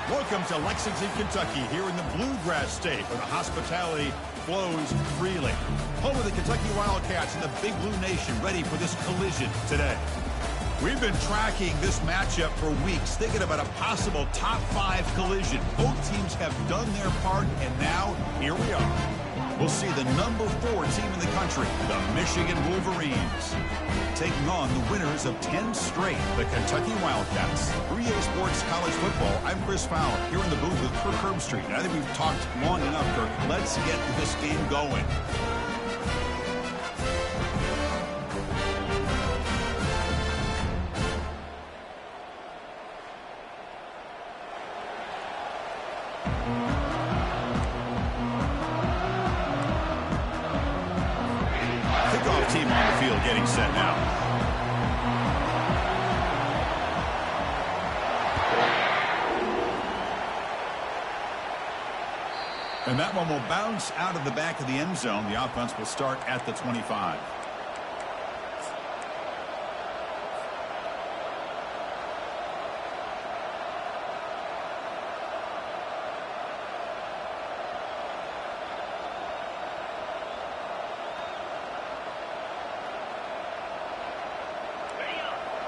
Welcome to Lexington, Kentucky, here in the Bluegrass State, where the hospitality flows freely. Home of the Kentucky Wildcats and the Big Blue Nation, ready for this collision today. We've been tracking this matchup for weeks, thinking about a possible top 5 collision. Both teams have done their part, and now, here we are. We'll see the number 4 team in the country, the Michigan Wolverines, taking on the winners of 10 straight, the Kentucky Wildcats. 3A Sports College Football, I'm Chris Fowler, here in the booth with Kirk Herbstreit. And I think we've talked long enough, Kirk. Let's get this game going. Team on the field getting set now. And that one will bounce out of the back of the end zone. The offense will start at the 25.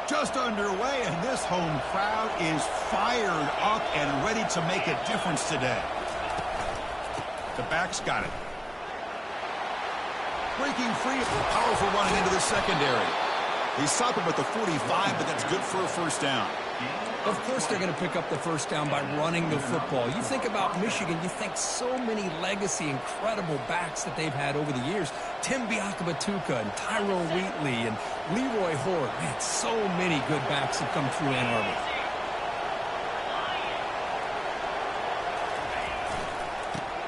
Just underway, and this home crowd is fired up and ready to make a difference today. The back's got it. Breaking free, powerful running into the secondary. He stopped him at the 45, but that's good for a first down. Of course they're going to pick up the first down by running the football. You think about Michigan, you think so many legacy, incredible backs that they've had over the years. Tim Biakabatuka and Tyrone Wheatley and Leroy Horde. Man, so many good backs have come through Ann Arbor.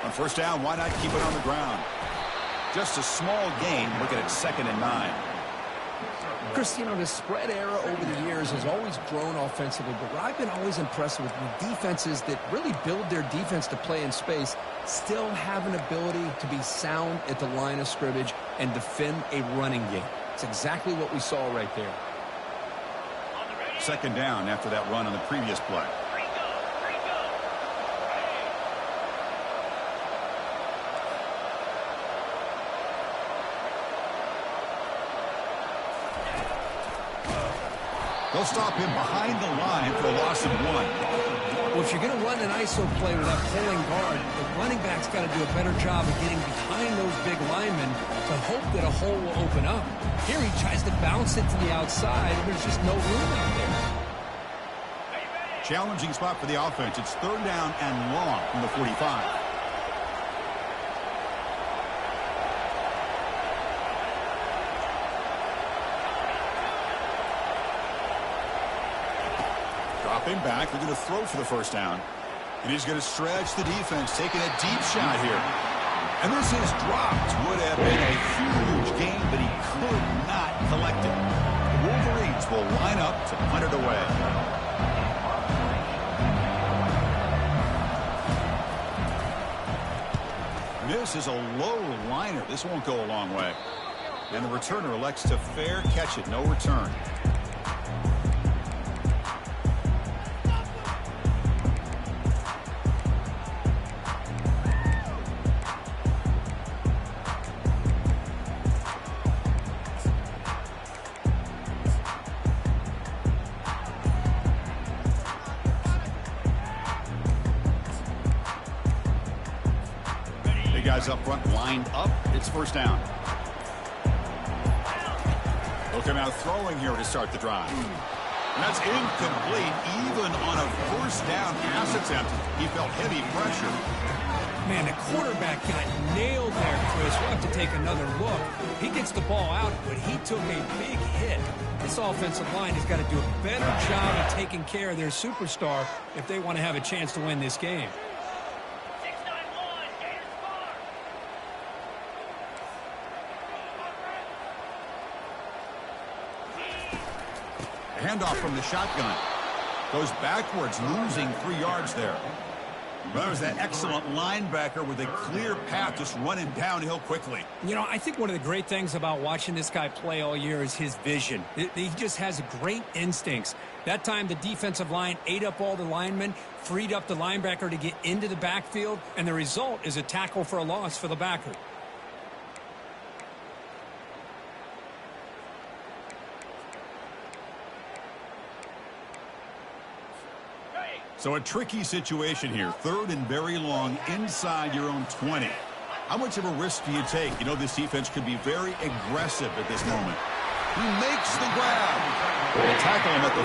On first down, why not keep it on the ground? Just a small gain, looking at 2nd and 9. Chris, you know, the spread era over the years has always grown offensively, but what I've been always impressed with defenses that really build their defense to play in space still have an ability to be sound at the line of scrimmage and defend a running game. It's exactly what we saw right there. 2nd down after that run on the previous play. They'll stop him behind the line for a loss of 1. Well, if you're going to run an ISO play with that pulling guard, the running back's got to do a better job of getting behind those big linemen to hope that a hole will open up. Here he tries to bounce it to the outside, and there's just no room out there. Challenging spot for the offense. It's 3rd down and long from the 45. Dropping back, they're going to throw for the first down. And he's going to stretch the defense, taking a deep shot here. And this is dropped. Would have been a huge gain, but he could not collect it. The Wolverines will line up to punt it away. This is a low liner. This won't go a long way. And the returner elects to fair catch it. No return. Guys up front lined up. It's first down. They'll come out throwing here to start the drive. And that's incomplete. Even on a first down pass attempt, he felt heavy pressure. Man, the quarterback got nailed there, Chris. We'll have to take another look. He gets the ball out, but he took a big hit. This offensive line has got to do a better job of taking care of their superstar if they want to have a chance to win this game. Handoff from the shotgun. Goes backwards, losing 3 yards there. Well, there's that excellent linebacker with a clear path just running downhill quickly. You know, I think one of the great things about watching this guy play all year is his vision. He just has great instincts. That time, the defensive line ate up all the linemen, freed up the linebacker to get into the backfield, and the result is a tackle for a loss for the backer. So a tricky situation here. 3rd and very long inside your own 20. How much of a risk do you take? You know, this defense could be very aggressive at this moment. He makes the grab. They tackle him at the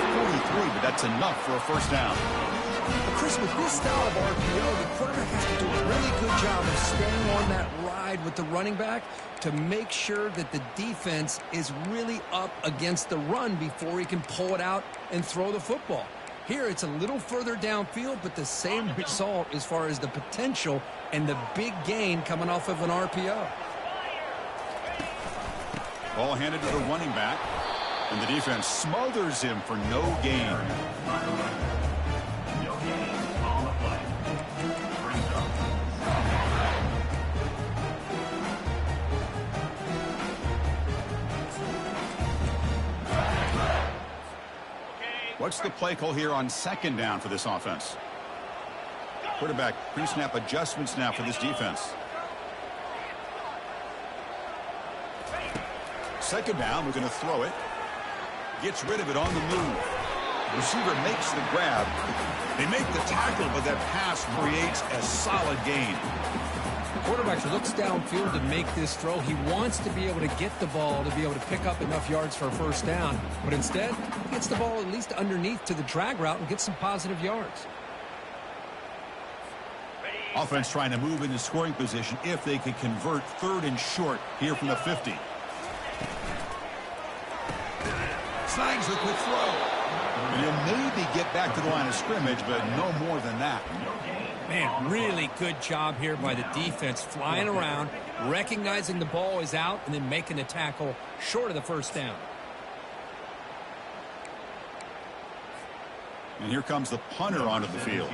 43, but that's enough for a first down. But Chris, with this style of RPO, the quarterback has to do a really good job of staying on that ride with the running back to make sure that the defense is really up against the run before he can pull it out and throw the football. Here, it's a little further downfield, but the same result as far as the potential and the big gain coming off of an RPO. Ball handed to the running back, and the defense smothers him for no gain. What's the play call here on 2nd down for this offense? Quarterback pre-snap adjustments now for this defense. 2nd down, we're going to throw it. Gets rid of it on the move. Receiver makes the grab. They make the tackle, but that pass creates a solid gain. The quarterback looks downfield to make this throw. He wants to be able to get the ball to be able to pick up enough yards for a first down. But instead, he gets the ball at least underneath to the drag route and gets some positive yards. Offense trying to move into scoring position if they can convert 3rd and short here from the 50. Snags the quick throw. And he'll maybe get back to the line of scrimmage, but no more than that. Man, really good job here by the defense, flying around, recognizing the ball is out, and then making the tackle short of the first down. And here comes the punter onto the field.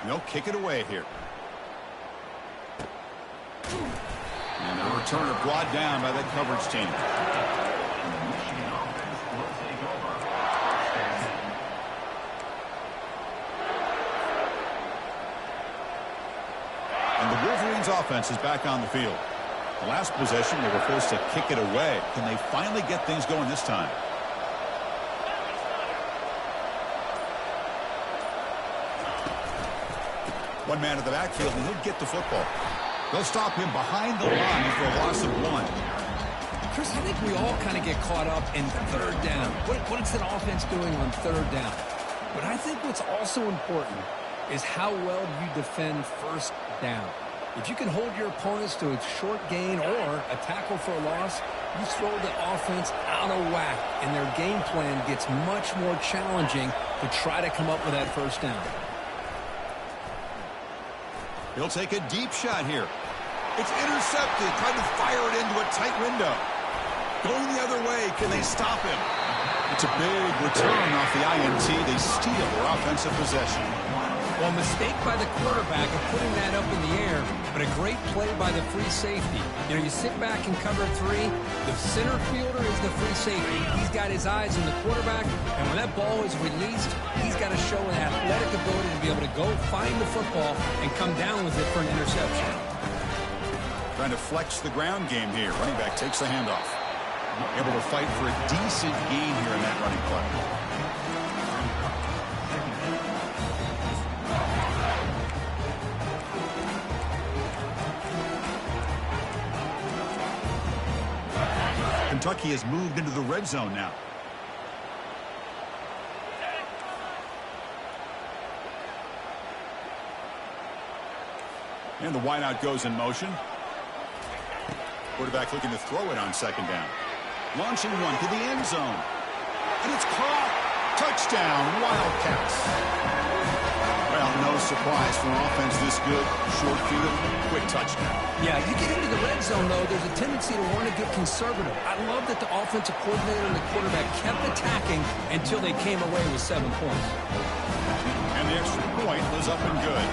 They'll kick it away here. And the returner brought down by the coverage team. And the Wolverines offense is back on the field. The last possession, they were forced to kick it away. Can they finally get things going this time? One man at the backfield, and he'll get the football. They'll stop him behind the line for a loss of 1. Chris, I think we all kind of get caught up in 3rd down. What is that offense doing on 3rd down? But I think what's also important is how well you defend 1st down. If you can hold your opponents to a short gain or a tackle for a loss, you throw the offense out of whack, and their game plan gets much more challenging to try to come up with that 1st down. He'll take a deep shot here. It's intercepted. Trying to fire it into a tight window. Going the other way. Can they stop him? It's a big return off the INT. They steal their offensive possession. Well, mistake by the quarterback of putting that up in the air, but a great play by the free safety. You know, you sit back and cover 3. The center fielder is the free safety. He's got his eyes on the quarterback, and when that ball is released, he's got to show an athletic ability to be able to go find the football and come down with it for an interception. Trying to flex the ground game here. Running back takes the handoff. Able to fight for a decent gain here in that running play. Kentucky has moved into the red zone now. And the wideout goes in motion. Quarterback looking to throw it on 2nd down. Launching one to the end zone. And it's caught. Touchdown, Wildcats. Well, no surprise for an offense this good. Short field, quick touchdown. Yeah, you get into the red zone, though, there's a tendency to want to get conservative. I love that the offensive coordinator and the quarterback kept attacking until they came away with 7 points. And the extra point was up and good.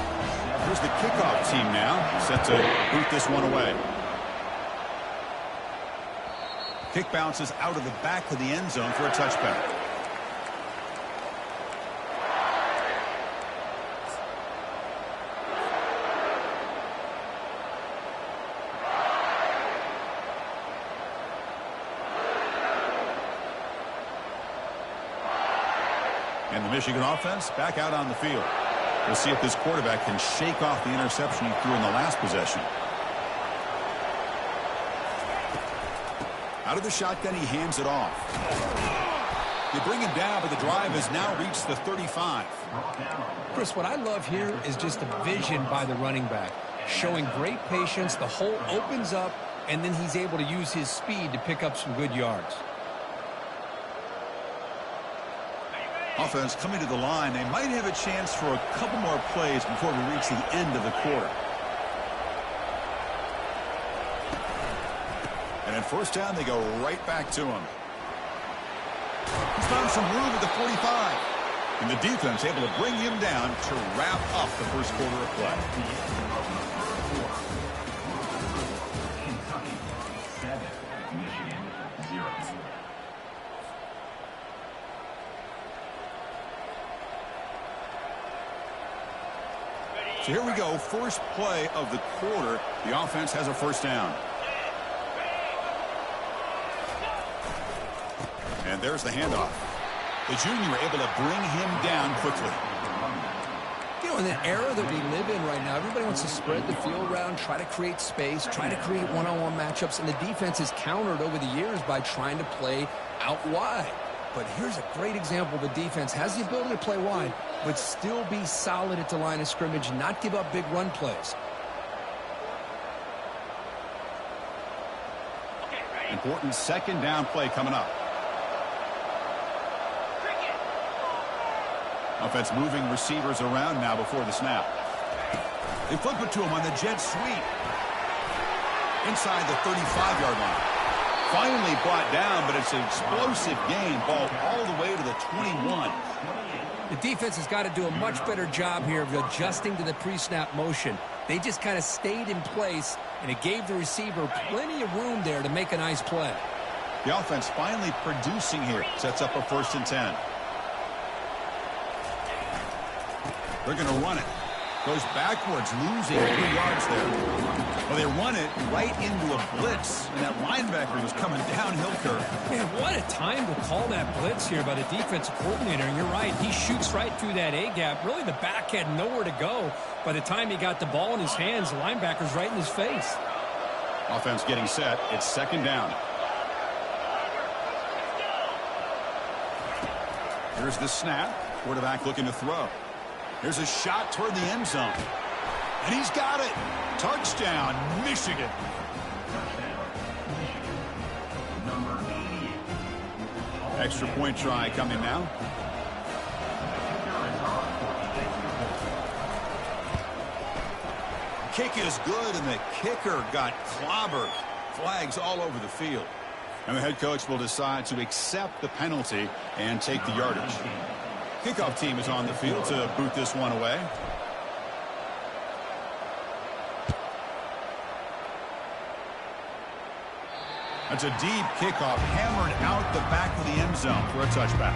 Here's the kickoff team now, set to boot this one away. Kick bounces out of the back of the end zone for a touchback. And the Michigan offense back out on the field. We'll see if this quarterback can shake off the interception he threw in the last possession. Out of the shotgun, he hands it off. They bring him down, but the drive has now reached the 35. Chris, what I love here is just the vision by the running back. Showing great patience, the hole opens up, and then he's able to use his speed to pick up some good yards. Offense coming to the line. They might have a chance for a couple more plays before we reach the end of the quarter. And at first down, they go right back to him. He's found some room at the 45. And the defense able to bring him down to wrap up the first quarter of play. Kentucky 7, Michigan 0. So here we go, first play of the quarter. The offense has a first down. And there's the handoff. The junior able to bring him down quickly. You know, in the era that we live in right now, everybody wants to spread the field around, try to create space, try to create one-on-one matchups, and the defense is countered over the years by trying to play out wide. But here's a great example. The defense has the ability to play wide, but still be solid at the line of scrimmage, not give up big run plays. Important second down play coming up. Offense moving receivers around now before the snap. They flip it to him on the jet sweep. Inside the 35-yard line. Finally brought down, but it's an explosive gain. Ball all the way to the 21. The defense has got to do a much better job here of adjusting to the pre-snap motion. They just kind of stayed in place, and it gave the receiver plenty of room there to make a nice play. The offense finally producing here. Sets up a 1st and 10. They're going to run it. Goes backwards, losing 3 yards there. Well, they run it right into a blitz, and that linebacker was coming downhill curve. Man, what a time to call that blitz here by the defensive coordinator. And you're right, he shoots right through that A-gap. Really, the back had nowhere to go. By the time he got the ball in his hands, the linebacker's right in his face. Offense getting set. It's second down. Here's the snap. Quarterback looking to throw. Here's a shot toward the end zone. And he's got it. Touchdown, Michigan. Extra point try coming now. Kick is good, and the kicker got clobbered. Flags all over the field. And the head coach will decide to accept the penalty and take the yardage. Kickoff team is on the field to boot this one away. That's a deep kickoff, hammered out the back of the end zone for a touchback.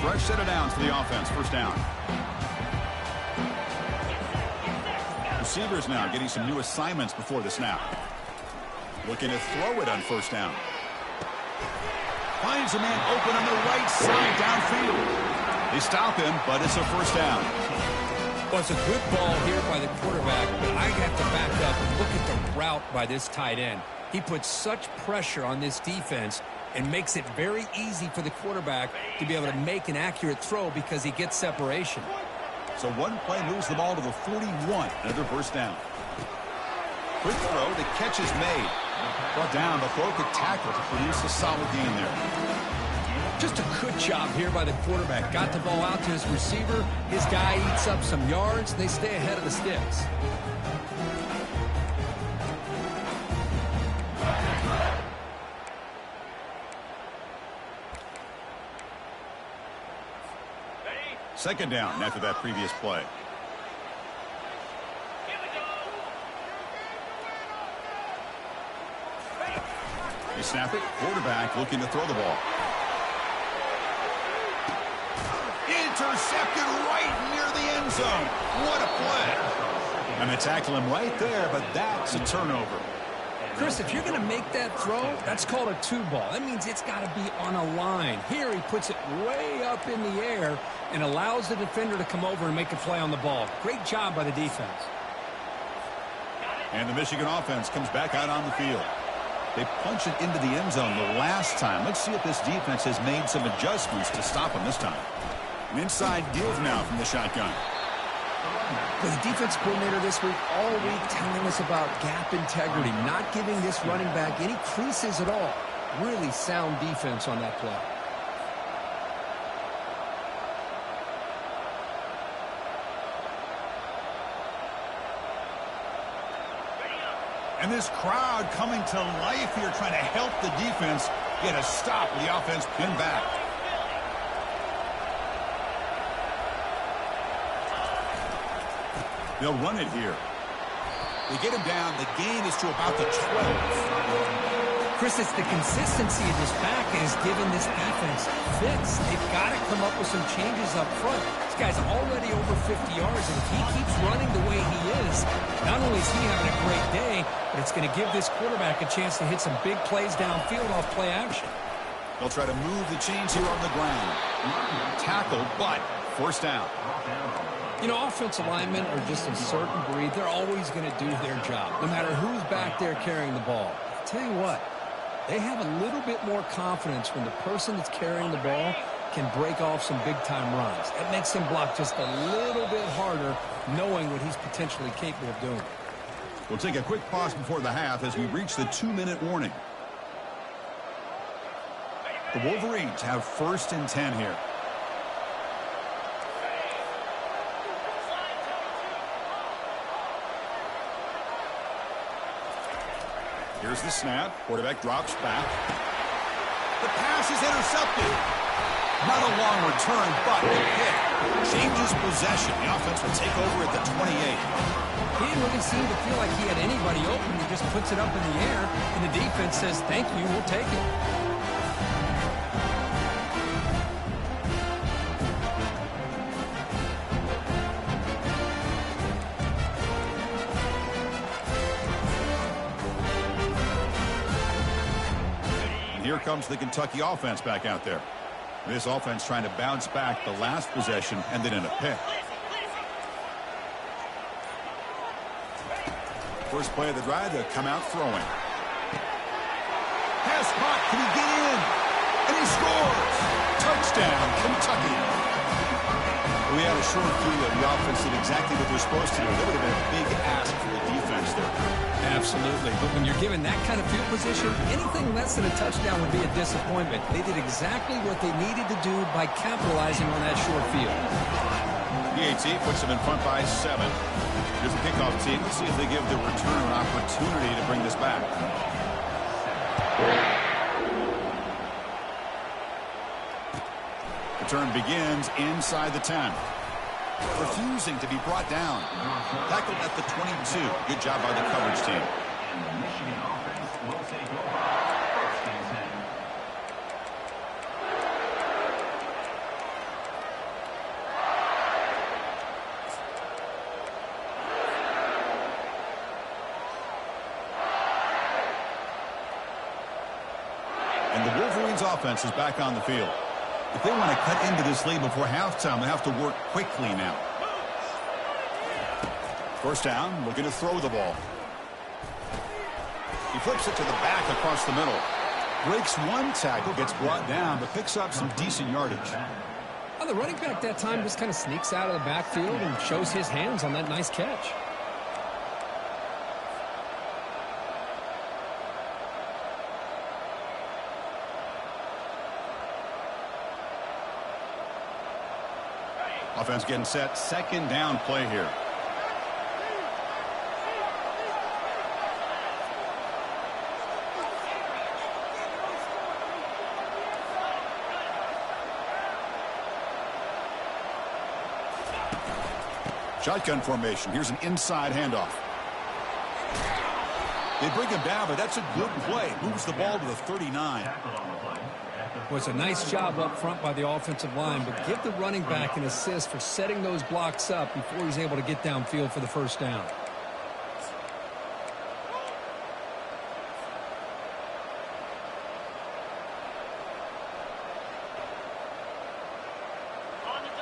Fresh set of downs for the offense. First down. Receivers now getting some new assignments before the snap. Looking to throw it on first down. Finds a man open on the right side downfield. They stop him, but it's a first down. Well, it's a good ball here by the quarterback, but I have to back up and look at the route by this tight end. He put such pressure on this defense and makes it very easy for the quarterback to be able to make an accurate throw because he gets separation. So one play moves the ball to the 41. Another first down. Quick throw. The catch is made. Brought down, but broke a tackle to produce a solid gain there. Just a good job here by the quarterback. Got the ball out to his receiver. His guy eats up some yards. They stay ahead of the sticks. Second down after that previous play. They snap it. Quarterback looking to throw the ball. Intercepted right near the end zone. What a play. And they tackle him right there, but that's a turnover. Chris, if you're going to make that throw, that's called a two ball. That means it's got to be on a line. Here he puts it way up in the air and allows the defender to come over and make a play on the ball. Great job by the defense. And the Michigan offense comes back out on the field. They punch it into the end zone the last time. Let's see if this defense has made some adjustments to stop them this time. An inside give now from the shotgun. The defense coordinator this week, all week, telling us about gap integrity, not giving this running back any creases at all. Really sound defense on that play. And this crowd coming to life here, trying to help the defense get a stop with the offense pinned back. They'll run it here. They get him down. The gain is to about the 12. Chris, it's the consistency of this back is giving this defense fits. They've got to come up with some changes up front. This guy's already over 50 yards, and if he keeps running the way he is, not only is he having a great day, but it's going to give this quarterback a chance to hit some big plays downfield off play action. They'll try to move the chains here on the ground. Tackle, but first down. You know, offensive linemen are just a certain breed. They're always going to do their job, no matter who's back there carrying the ball. I'll tell you what, they have a little bit more confidence when the person that's carrying the ball can break off some big-time runs. That makes him block just a little bit harder, knowing what he's potentially capable of doing. We'll take a quick pause before the half as we reach the 2-minute warning. The Wolverines have 1st and 10 here. Here's the snap. Quarterback drops back. The pass is intercepted. Not a long return, but a hit. Changes possession. The offense will take over at the 28. He didn't really seem to feel like he had anybody open. He just puts it up in the air, and the defense says, thank you, we'll take it. Here comes the Kentucky offense back out there. This offense trying to bounce back the last possession and then in a pick. First play of the drive, they'll come out throwing. Pass caught, can he get in? And he scores! Touchdown, Kentucky. We had a short view of the offense did exactly what they're supposed to do. That would have been a big ask for the defense there. Absolutely. But when you're given that kind of field position, anything less than a touchdown would be a disappointment. They did exactly what they needed to do by capitalizing on that short field. PAT puts them in front by 7. Here's the kickoff team. Let's see if they give the return an opportunity to bring this back. Return begins inside the 10. Refusing to be brought down. Tackled at the 22. Good job by the coverage team. And the Michigan offense will take over 1st and 10. And the Wolverines offense is back on the field. If they want to cut into this lead before halftime, they have to work quickly now. First down, looking to throw the ball. He flips it to the back across the middle. Breaks one tackle, gets brought down, but picks up some decent yardage. Well, the running back that time just kind of sneaks out of the backfield and shows his hands on that nice catch. Offense getting set. Second down play here. Shotgun formation. Here's an inside handoff. They bring him down, but that's a good play. Moves the ball to the 39. Was a nice job up front by the offensive line, but give the running back an assist for setting those blocks up before he's able to get downfield for the first down.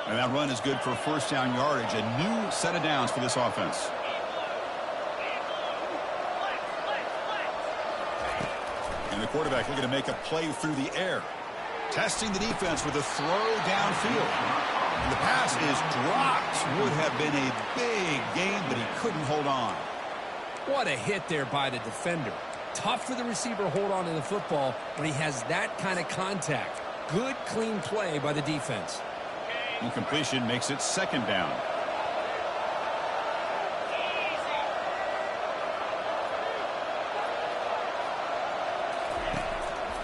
And that run is good for first down yardage. A new set of downs for this offense. And the quarterback looking to make a play through the air. Testing the defense with a throw downfield. And the pass is dropped. Would have been a big gain, but he couldn't hold on. What a hit there by the defender. Tough for the receiver to hold on to the football when he has that kind of contact. Good, clean play by the defense. Incompletion makes it second down.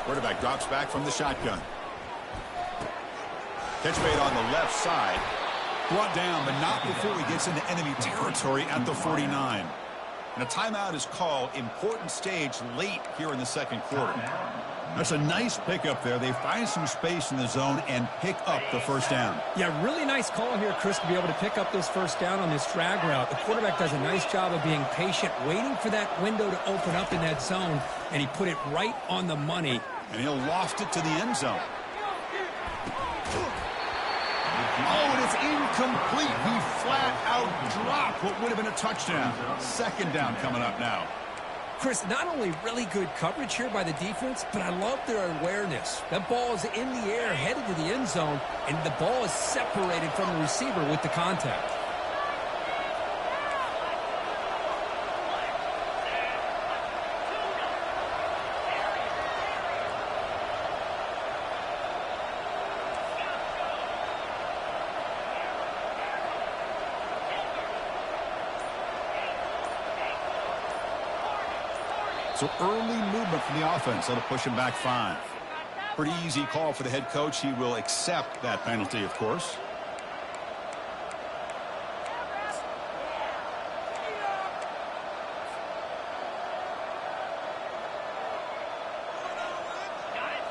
Quarterback drops back from the shotgun. Catch made on the left side. Brought down, but not before he gets into enemy territory at the 49. And a timeout is called. Important stage late here in the second quarter. That's a nice pickup there. They find some space in the zone and pick up the first down. Yeah, really nice call here, Chris, to be able to pick up this first down on this drag route. The quarterback does a nice job of being patient, waiting for that window to open up in that zone, and he put it right on the money. And he'll loft it to the end zone. Oh, and it's incomplete. He flat out dropped what would have been a touchdown. Second down coming up now. Chris, not only really good coverage here by the defense, but I love their awareness. That ball is in the air, headed to the end zone, and the ball is separated from the receiver with the contact. So early movement from the offense. That'll push him back 5. Pretty easy call for the head coach. He will accept that penalty, of course.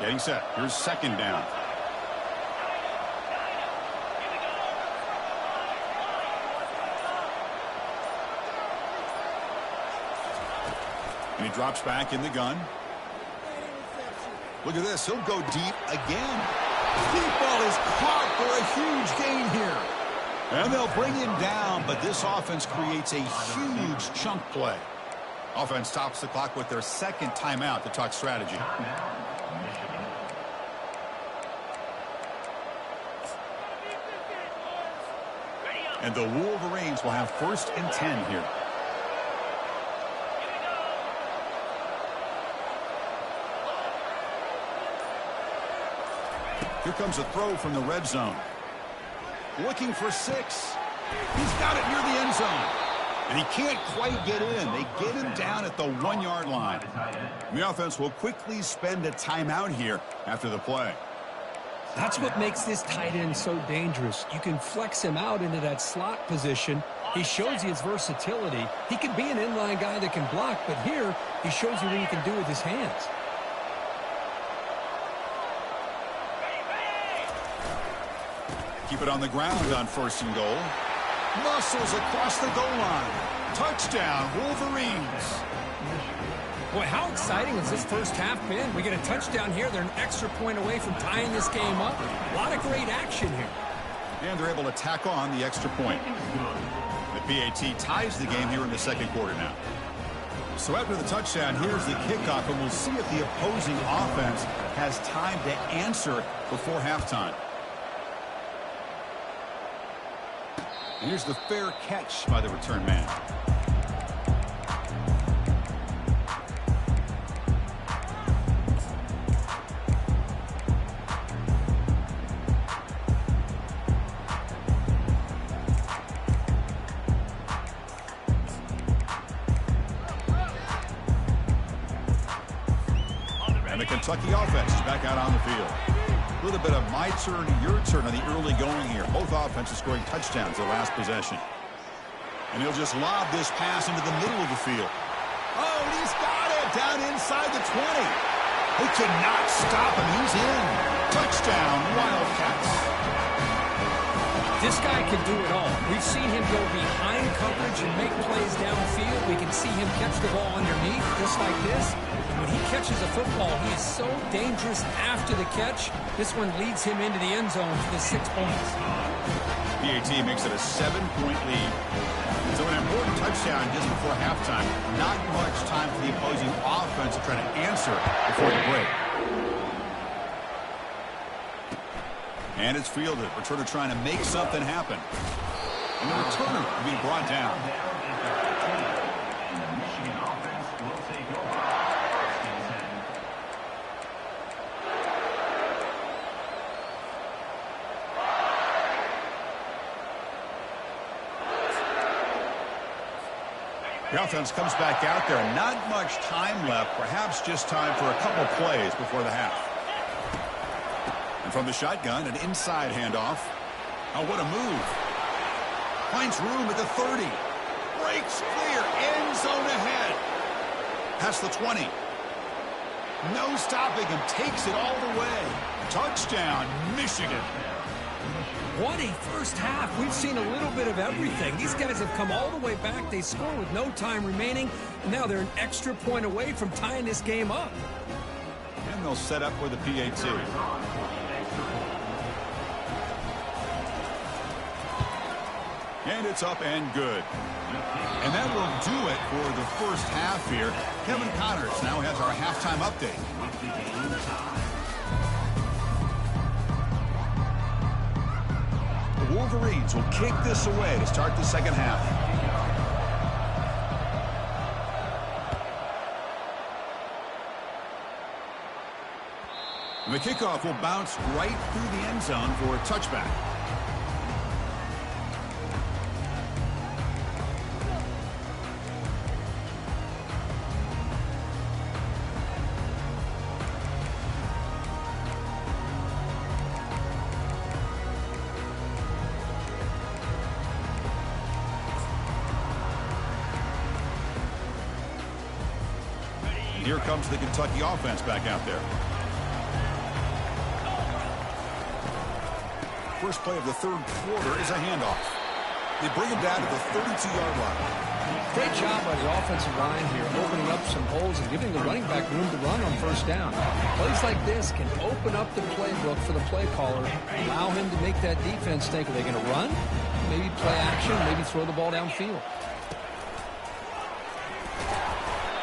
Getting set. Here's second down. And he drops back in the gun. Look at this. He'll go deep again. Deep ball is caught for a huge gain here. And they'll bring him down, but this offense creates a huge chunk play. Offense stops the clock with their second timeout to talk strategy. And the Wolverines will have 1st and 10 here. Here comes a throw from the red zone. Looking for 6. He's got it near the end zone. And he can't quite get in. They get him down at the 1-yard line. And the offense will quickly spend a timeout here after the play. That's what makes this tight end so dangerous. You can flex him out into that slot position. He shows you his versatility. He can be an inline guy that can block, but here he shows you what he can do with his hands. Keep it on the ground on 1st and goal. Muscles across the goal line. Touchdown, Wolverines. Boy, how exciting has this first half been? We get a touchdown here. They're an extra point away from tying this game up. A lot of great action here. And they're able to tack on the extra point. The PAT ties the game here in the second quarter now. So after the touchdown, here's the kickoff, and we'll see if the opposing offense has time to answer before halftime. And here's the fair catch by the return man. And the Kentucky offense is back out on the field. A little bit of my turn, your turn on the early going here. Both offenses scoring touchdowns their last possession. And he'll just lob this pass into the middle of the field. Oh, and he's got it down inside the 20. They cannot stop him. He's in. Touchdown, Wildcats. This guy can do it all. We've seen him go behind coverage and make plays downfield. We can see him catch the ball underneath, just like this. And when he catches a football, he is so dangerous after the catch. This one leads him into the end zone for the 6 points. PAT makes it a 7-point lead. So an important touchdown just before halftime. Not much time for the opposing offense to try to answer before the break. And it's fielded. Returner trying to make something happen. And the returner will be brought down. And the Michigan offense will take over. 1st and 10. The offense comes back out there. Not much time left. Perhaps just time for a couple plays before the half. And from the shotgun, an inside handoff. Oh, what a move. Finds room at the 30. Breaks clear. End zone ahead. Past the 20. No stopping him. Takes it all the way. Touchdown, Michigan. What a first half. We've seen a little bit of everything. These guys have come all the way back. They score with no time remaining. Now they're an extra point away from tying this game up. And they'll set up for the PAT. And it's up and good. And that will do it for the first half here. Kevin Connors now has our halftime update. The Wolverines will kick this away to start the second half. And the kickoff will bounce right through the end zone for a touchback. Here comes the Kentucky offense back out there. First play of the third quarter is a handoff. They bring him down to the 32-yard line. Great job by the offensive line here, opening up some holes and giving the running back room to run on first down. Plays like this can open up the playbook for the play caller, allow him to make that defense think, are they going to run? Maybe play action, maybe throw the ball downfield.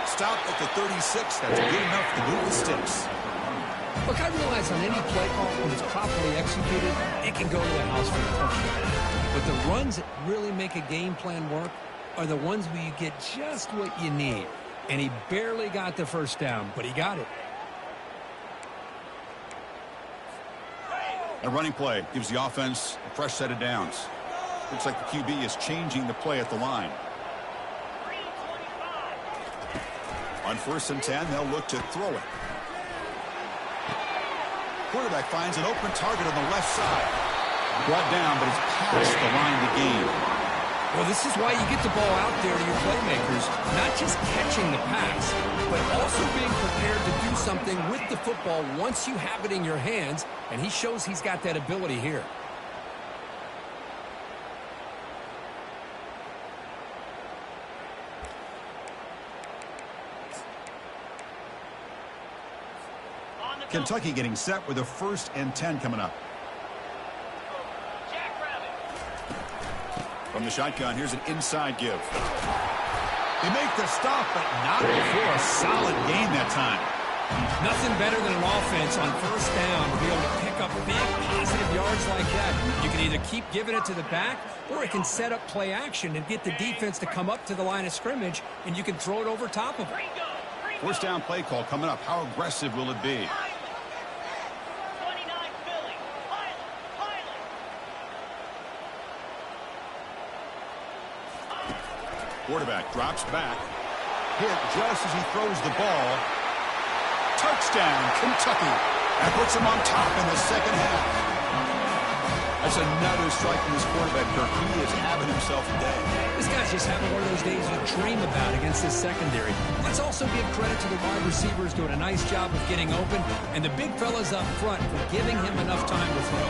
Stop at the 36. That's good enough to move the sticks. Look, I realize on any play call, when it's properly executed, it can go to the house for a touchdown. But the runs that really make a game plan work are the ones where you get just what you need. And he barely got the first down, but he got it. A running play gives the offense a fresh set of downs. Looks like the QB is changing the play at the line. On 1st and 10, they'll look to throw it. Quarterback finds an open target on the left side. Brought down, but it's past the line of the game. Well, this is why you get the ball out there to your playmakers, not just catching the pass, but also being prepared to do something with the football once you have it in your hands, and he shows he's got that ability here. Kentucky getting set with a 1st and 10 coming up. From the shotgun, here's an inside give. They make the stop, but not before a solid gain that time. Nothing better than an offense on first down to be able to pick up big positive yards like that. You can either keep giving it to the back, or it can set up play action and get the defense to come up to the line of scrimmage, and you can throw it over top of it. First down play call coming up. How aggressive will it be? Quarterback drops back. Hit just as he throws the ball. Touchdown, Kentucky. That puts him on top in the second half. That's another strike from this quarterback, Kirk. He is having himself a day. This guy's just having one of those days you dream about against this secondary. Let's also give credit to the wide receivers doing a nice job of getting open, and the big fellas up front for giving him enough time to throw.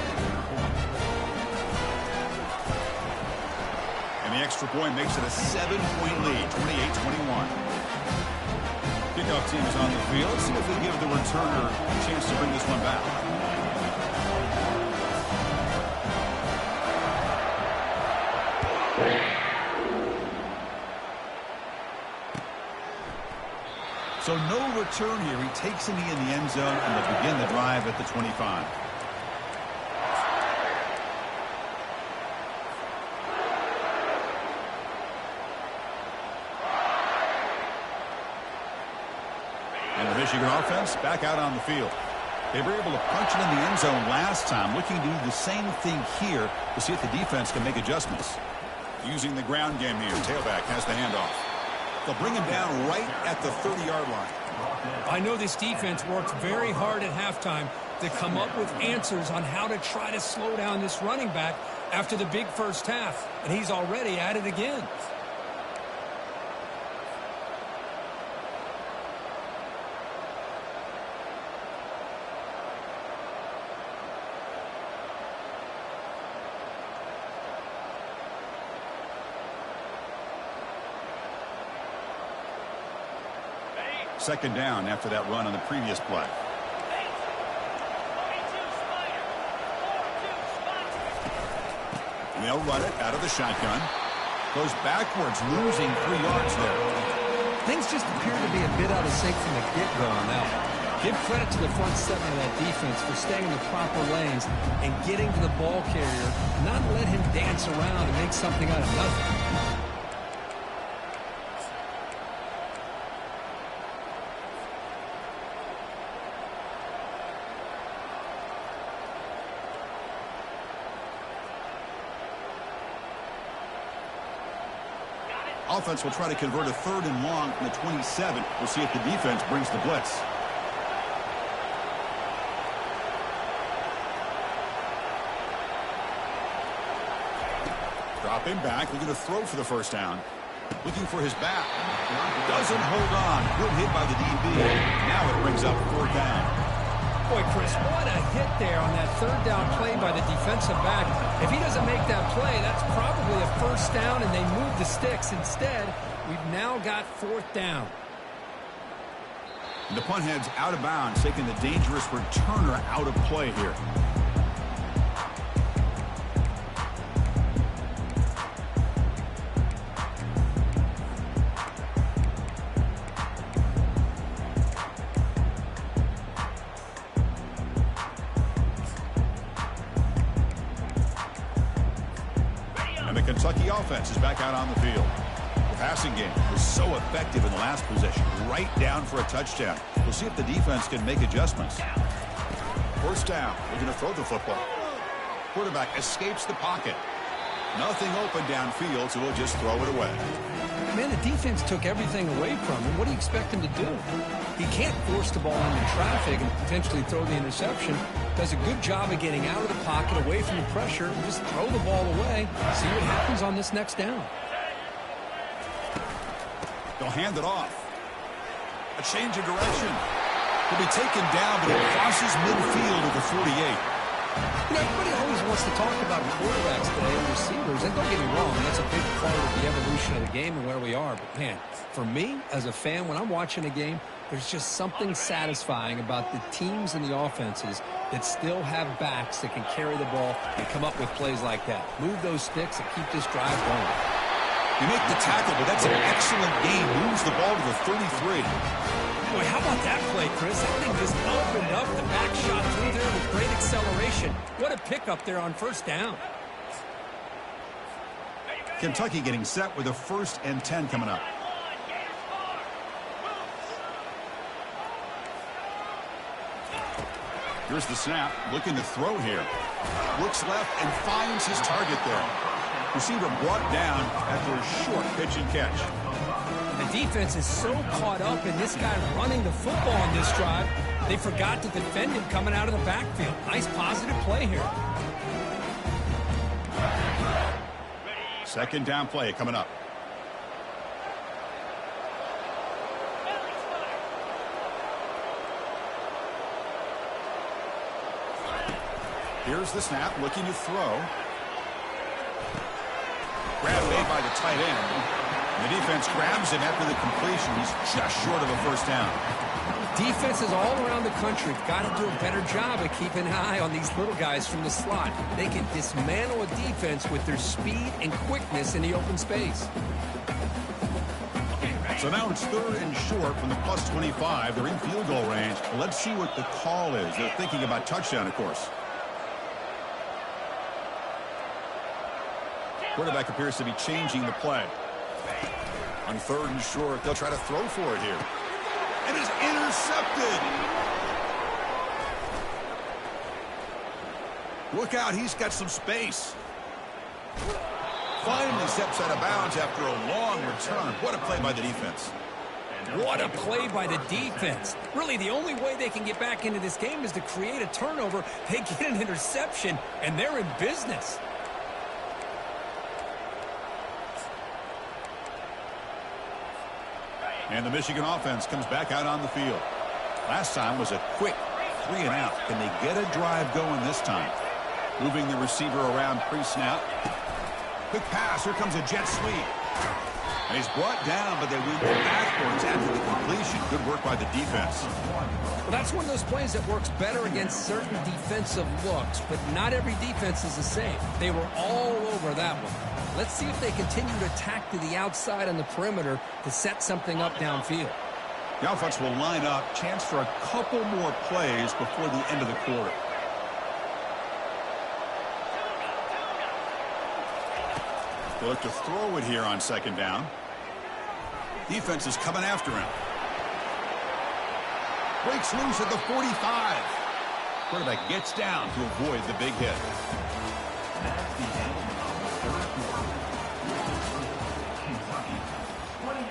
And the extra point makes it a 7-point lead, 28-21. Kickoff team is on the field. Let's see if they give the returner a chance to bring this one back. So no return here. He takes a knee in the end zone, and they'll begin the drive at the 25. And the Michigan offense back out on the field. They were able to punch it in the end zone last time, looking to do the same thing here to see if the defense can make adjustments. Using the ground game here, tailback has the handoff. They'll bring him down right at the 30-yard line. I know this defense worked very hard at halftime to come up with answers on how to try to slow down this running back after the big first half, and he's already at it again. Second down after that run on the previous play. And they'll run it out of the shotgun. Goes backwards, losing 3 yards there. Things just appear to be a bit out of sync from the get-go on that one. Give credit to the front seven of that defense for staying in the proper lanes and getting to the ball carrier, not let him dance around and make something out of nothing. Offense will try to convert a 3rd and long from the 27. We'll see if the defense brings the blitz. Dropping back, looking to throw for the first down. Looking for his back. Doesn't hold on. Good hit by the DB. Now it brings up 4th down. Boy, Chris, what a hit there on that 3rd down play by the defensive back. If he doesn't make that play, that's probably a first down, and they move the sticks. Instead, we've now got 4th down. The punt head's out of bounds, taking the dangerous returner out of play here. Kentucky offense is back out on the field. The passing game was so effective in the last possession, right down for a touchdown. We'll see if the defense can make adjustments. First down, we're going to throw the football. Quarterback escapes the pocket. Nothing open downfield, so we'll just throw it away. Man, the defense took everything away from him. What do you expect him to do? He can't force the ball into traffic and potentially throw the interception. Does a good job of getting out of the pocket, away from the pressure, and just throw the ball away. See what happens on this next down. They'll hand it off. A change of direction. He'll be taken down, but it crosses midfield at the 48. You know, everybody always wants to talk about quarterbacks today and receivers, and don't get me wrong, that's a big part of the evolution of the game and where we are. But, man, for me, as a fan, when I'm watching a game, there's just something satisfying about the teams and the offenses that still have backs that can carry the ball and come up with plays like that. Move those sticks and keep this drive going. You make the tackle, but that's an excellent game 33. Boy, how about that play, Chris? That thing just opened up. The back shot through there with great acceleration. What a pickup there on first down. Kentucky getting set with a 1st and 10 coming up. Here's the snap, looking to throw here. Looks left and finds his target there. Receiver brought down after a short pitch and catch. The defense is so caught up in this guy running the football on this drive, they forgot to defend him coming out of the backfield. Nice positive play here. 2nd down play coming up. Here's the snap, looking to throw. Grab made by the tight end. The defense grabs him after the completion. He's just short of a 1st down. Defenses all around the country have got to do a better job of keeping an eye on these little guys from the slot. They can dismantle a defense with their speed and quickness in the open space. So now it's 3rd and short from the plus 25. They're in field goal range. Let's see what the call is. They're thinking about touchdown, of course. Quarterback appears to be changing the play. On 3rd and short, they'll try to throw for it here. And it's intercepted. Look out, he's got some space. Finally steps out of bounds after a long return. What a play by the defense. What a play by the defense. Really, the only way they can get back into this game is to create a turnover. They get an interception, and they're in business. And the Michigan offense comes back out on the field. Last time was a quick 3 and out. Can they get a drive going this time? Moving the receiver around pre-snap. Quick pass. Here comes a jet sweep. And he's brought down, but they went backwards after the completion. Good work by the defense. Well, that's one of those plays that works better against certain defensive looks, but not every defense is the same. They were all over that one. Let's see if they continue to attack to the outside on the perimeter to set something up downfield. The offense will line up. Chance for a couple more plays before the end of the quarter. They'll look to throw it here on 2nd down. Defense is coming after him. Breaks loose at the 45. Quarterback gets down to avoid the big hit. That's the end of the 3rd quarter. Kentucky 28,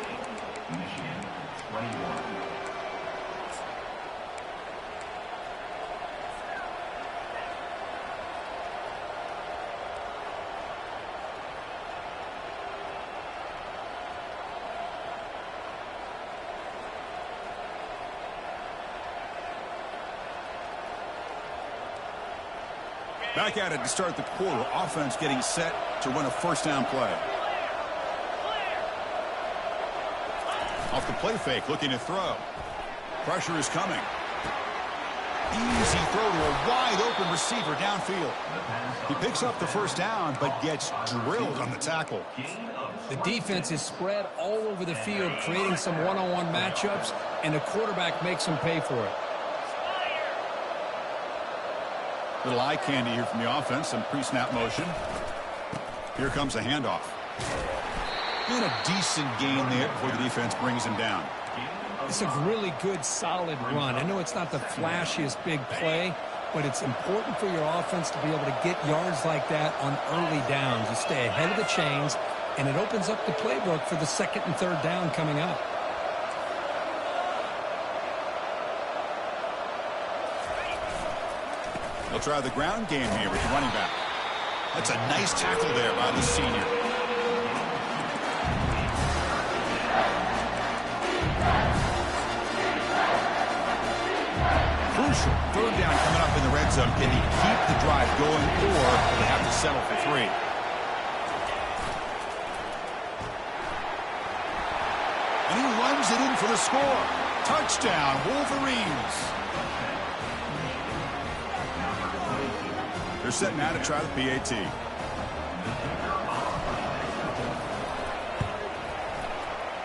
Michigan 21. Back at it to start the quarter. Offense getting set to run a 1st down play. Off the play fake, looking to throw. Pressure is coming. Easy throw to a wide open receiver downfield. He picks up the 1st down, but gets drilled on the tackle. The defense is spread all over the field, creating some one-on-one matchups, and the quarterback makes them pay for it. Little eye candy here from the offense, some pre-snap motion. Here comes a handoff. And a decent gain there before the defense brings him down. It's a really good, solid run. I know it's not the flashiest big play, but it's important for your offense to be able to get yards like that on early downs. You stay ahead of the chains, and it opens up the playbook for the 2nd and 3rd down coming up. They'll try the ground game here with the running back. That's a nice tackle there by the senior. Crucial 3rd down coming up in the red zone. Can he keep the drive going, or will they have to settle for 3? And he runs it in for the score. Touchdown, Wolverines. They're setting out to try the PAT.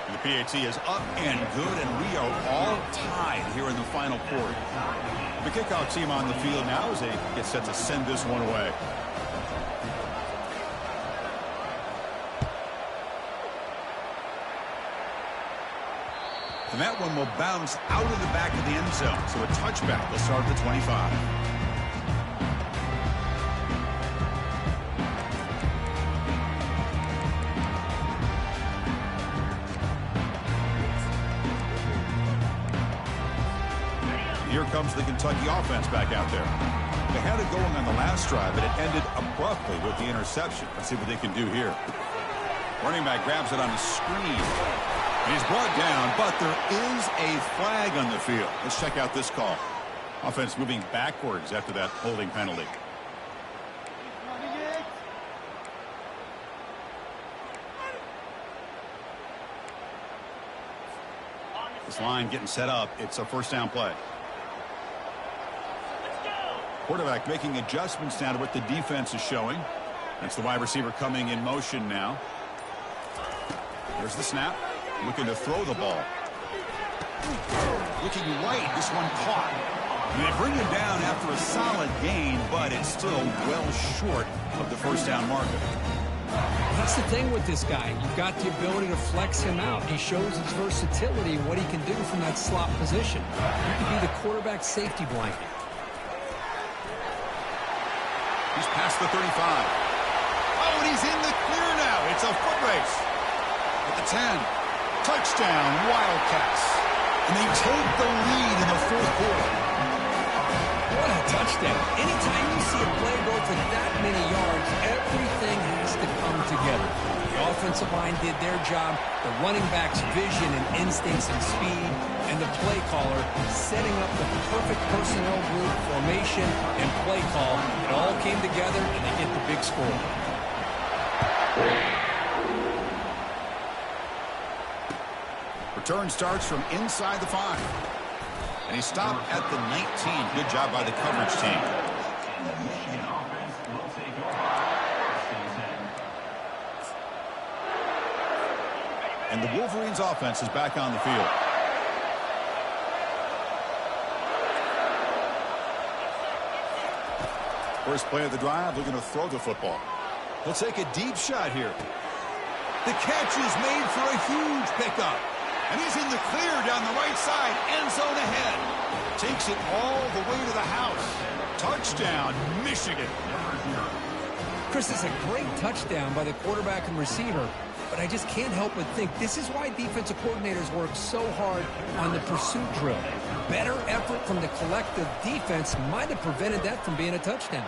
And the PAT is up and good, and we are all tied here in the final quarter. The kickoff team on the field now as they get set to send this one away. And that one will bounce out of the back of the end zone. So a touchback will start at the 25. Here comes the Kentucky offense back out there. They had it going on the last drive, but it ended abruptly with the interception. Let's see what they can do here. Running back grabs it on the screen. He's brought down, but there is a flag on the field. Let's check out this call. Offense moving backwards after that holding penalty. This line getting set up. It's a first down play. Quarterback making adjustments now to what the defense is showing. That's the wide receiver coming in motion now. There's the snap. Looking to throw the ball. Looking right. This one caught. And they bring him down after a solid gain, but it's still well short of the first down marker. That's the thing with this guy. You've got the ability to flex him out. He shows his versatility, what he can do from that slot position. He can be the quarterback safety blanket. He's past the 35. Oh, and he's in the clear now. It's a foot race. At the 10. Touchdown, Wildcats. And they take the lead in the fourth quarter. What a touchdown. Anytime you see a play go for that many yards, everything has to come together. The offensive line did their job, the running back's vision and instincts and speed, and the play caller setting up the perfect personnel group, formation, and play call. It all came together, and they get the big score. Return starts from inside the 5. And he stopped at the 19. Good job by the coverage team. And the Wolverines offense is back on the field. First play of the drive, looking to throw the football. He'll take a deep shot here. The catch is made for a huge pickup. And he's in the clear down the right side. End zone ahead. Takes it all the way to the house. Touchdown, Michigan. Chris, it's a great touchdown by the quarterback and receiver, but I just can't help but think this is why defensive coordinators work so hard on the pursuit drill. Better effort from the collective defense might have prevented that from being a touchdown.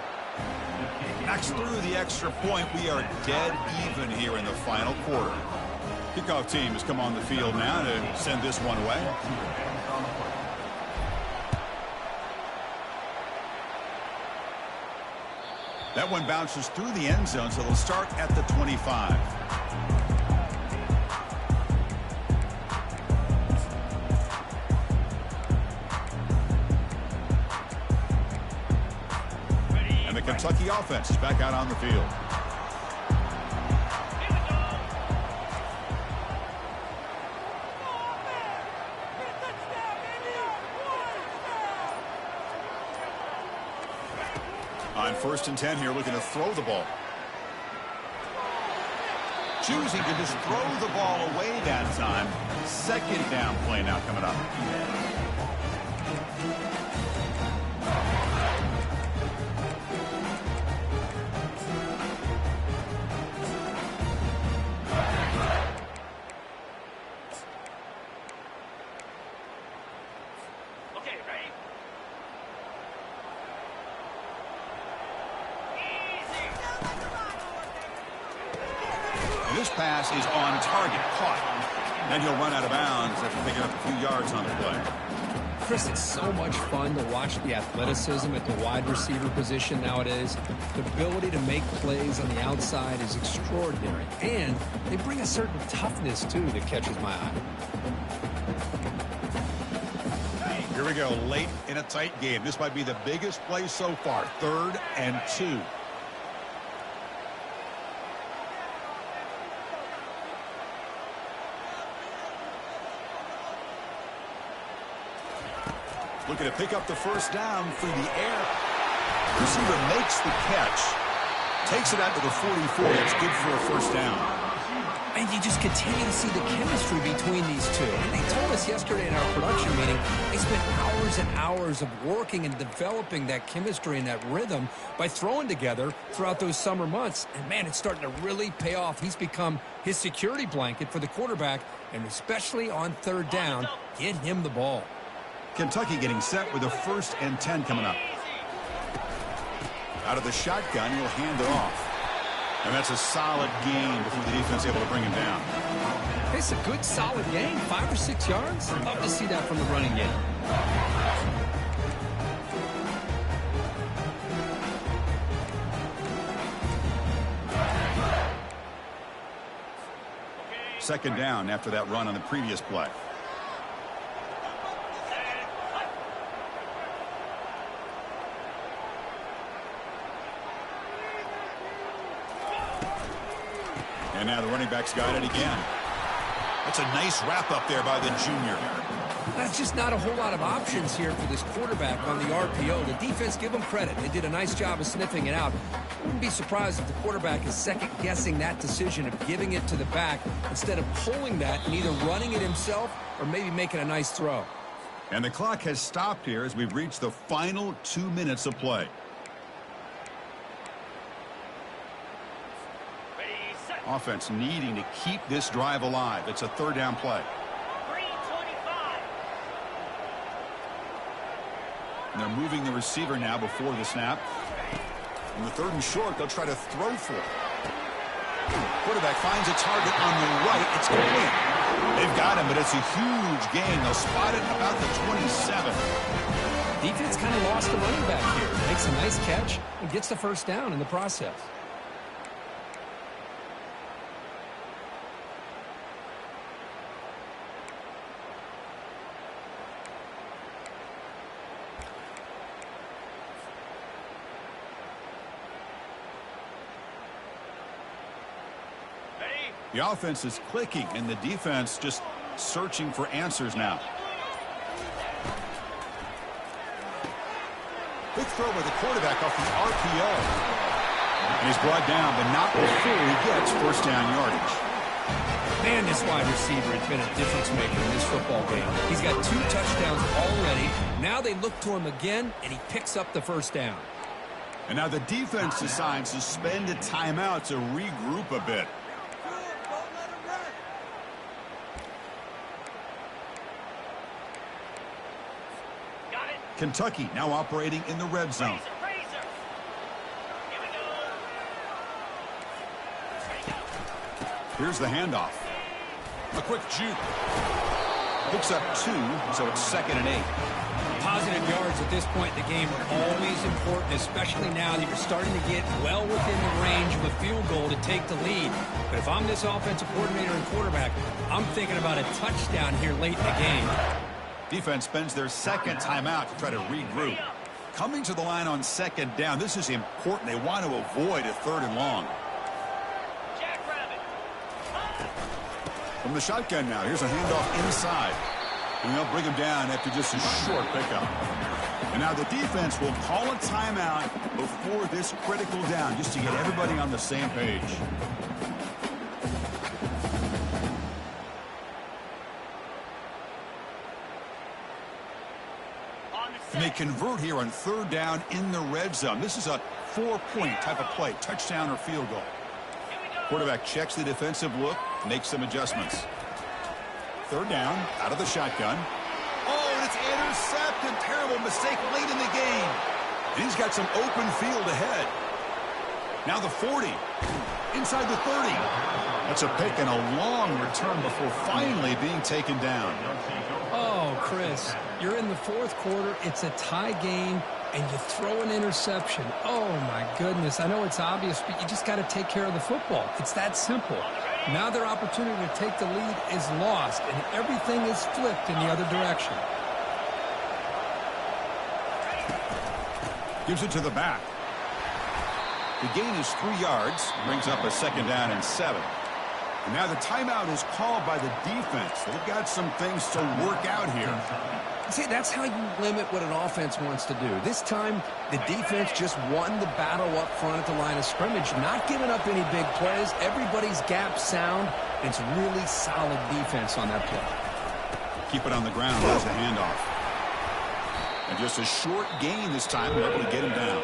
Knocks through the extra point. We are dead even here in the final quarter. Kickoff team has come on the field now to send this one away. That one bounces through the end zone, so they'll start at the 25. And the Kentucky offense is back out on the field. On 1st and 10 here, looking to throw the ball. Choosing to just throw the ball away that time. Second down play now coming up. This pass is on target, caught. Then he'll run out of bounds after picking up a few yards on the play. Chris, it's so much fun to watch the athleticism at the wide receiver position nowadays. The ability to make plays on the outside is extraordinary. And they bring a certain toughness, too, that catches my eye. Here we go, late in a tight game. This might be the biggest play so far. 3rd and 2. Looking to pick up the first down through the air. Receiver makes the catch. Takes it out to the 44. It's good for a first down. And you just continue to see the chemistry between these two. And they told us yesterday in our production meeting, they spent hours and hours of working and developing that chemistry and that rhythm by throwing together throughout those summer months. And, man, it's starting to really pay off. He's become his security blanket for the quarterback, and especially on third down, get him the ball. Kentucky getting set with a 1st and 10 coming up. Out of the shotgun, he'll hand it off. And that's a solid gain before the defense able to bring him down. It's a good, solid gain, 5 or 6 yards. Love to see that from the running game. Second down after that run on the previous play. And now the running back's got it again. That's a nice wrap up there by the junior. That's just not a whole lot of options here for this quarterback on the RPO. The defense, give them credit. They did a nice job of sniffing it out. Wouldn't be surprised if the quarterback is second-guessing that decision of giving it to the back instead of pulling that and either running it himself or maybe making a nice throw. And the clock has stopped here as we've reached the final 2 minutes of play. Offense needing to keep this drive alive. It's a third down play. 3:25. And they're moving the receiver now before the snap. On the 3rd and short, they'll try to throw for it. Quarterback finds a target on the right. It's complete. They've got him, but it's a huge gain. They'll spot it about the 27. Defense kind of lost the running back here. Makes a nice catch and gets the first down in the process. The offense is clicking, and the defense just searching for answers now. Quick throw by the quarterback off the RPO. And he's brought down, but not before he gets first down yardage. Man, this wide receiver has been a difference maker in this football game. He's got 2 touchdowns already. Now they look to him again, and he picks up the first down. And now the defense decides to spend a timeout to regroup a bit. Kentucky now operating in the red zone. Here's the handoff. A quick juke. Picks up 2, so it's 2nd and 8. Positive yards at this point in the game are always important, especially now that you're starting to get well within the range of a field goal to take the lead. But if I'm this offensive coordinator and quarterback, I'm thinking about a touchdown here late in the game. Defense spends their 2nd timeout to try to regroup. Coming to the line on 2nd down, this is important. They want to avoid a 3rd and long. From the shotgun now, here's a handoff inside. And they'll bring him down after just a short pickup. And now the defense will call a timeout before this critical down, just to get everybody on the same page. And they convert here on 3rd down in the red zone. This is a 4-point type of play, touchdown or field goal. Quarterback checks the defensive look, makes some adjustments. 3rd down, out of the shotgun. Oh, and it's intercepted. Terrible mistake late in the game. And he's got some open field ahead. Now the 40, inside the 30. That's a pick and a long return before finally being taken down. Oh, Chris, you're in the 4th quarter. It's a tie game, and you throw an interception. Oh, my goodness. I know it's obvious, but you just got to take care of the football. It's that simple. Now their opportunity to take the lead is lost, and everything is flipped in the other direction. Gives it to the back. The gain is 3 yards. Brings up a 2nd down and 7. And now the timeout is called by the defense. They've got some things to work out here. See, that's how you limit what an offense wants to do. This time, the defense just won the battle up front at the line of scrimmage, not giving up any big plays. Everybody's gap sound. It's really solid defense on that play. Keep it on the ground as a handoff. And just a short gain this time, we're able to get him down.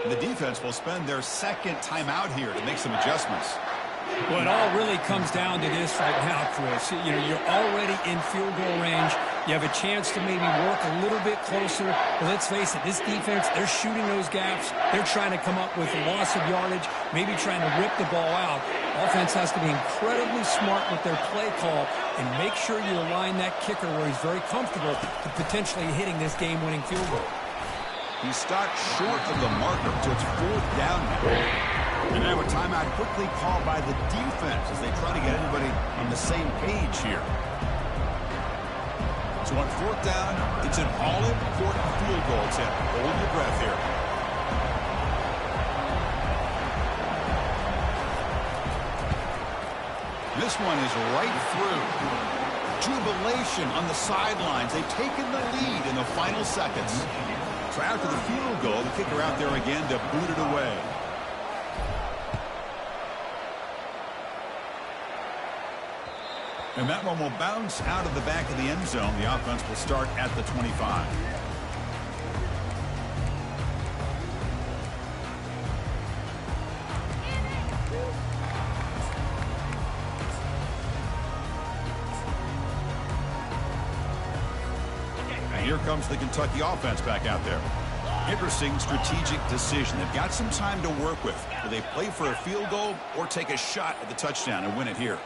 And the defense will spend their second timeout here to make some adjustments. Well, it all really comes down to this right now, Chris. You know, you're already in field goal range. You have a chance to maybe work a little bit closer. But let's face it, this defense, they're shooting those gaps. They're trying to come up with a loss of yardage, maybe trying to rip the ball out. Offense has to be incredibly smart with their play call and make sure you align that kicker where he's very comfortable to potentially hitting this game-winning field goal. He stopped short of the marker, so it's 4th down now. And now a timeout quickly called by the defense as they try to get everybody on the same page here. So on 4th down, it's an all-important field goal attempt. Hold your breath here. This one is right through. Jubilation on the sidelines. They've taken the lead in the final seconds. So after the field goal, the kicker out there again to boot it away. And that one will bounce out of the back of the end zone. The offense will start at the 25. And here comes the Kentucky offense back out there. Interesting strategic decision. They've got some time to work with. Do they play for a field goal or take a shot at the touchdown and win it here?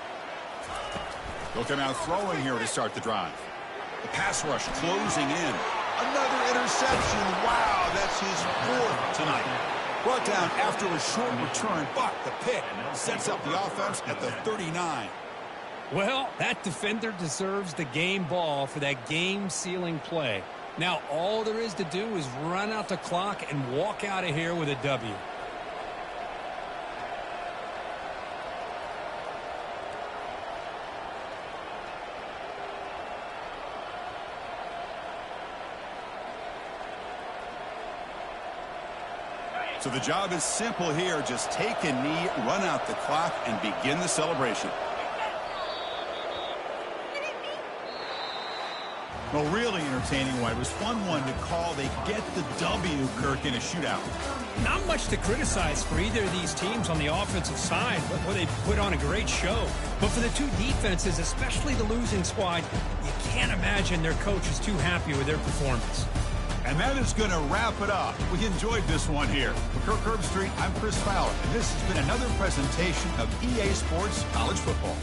They'll come out throwing here to start the drive. The pass rush closing in. Another interception. Wow, that's his 4th tonight. Brought down after a short return, but the pick sets up the offense at the 39. Well, that defender deserves the game ball for that game-sealing play. Now, all there is to do is run out the clock and walk out of here with a W. So the job is simple here. Just take a knee, run out the clock, and begin the celebration. Well, really entertaining one. It was fun one to call. They get the W, Kirk, in a shootout. Not much to criticize for either of these teams on the offensive side, where they put on a great show. But for the two defenses, especially the losing squad, you can't imagine their coach is too happy with their performance. And that is going to wrap it up. We enjoyed this one here. For Kirk Herbstreit, I'm Chris Fowler, and this has been another presentation of EA Sports College Football.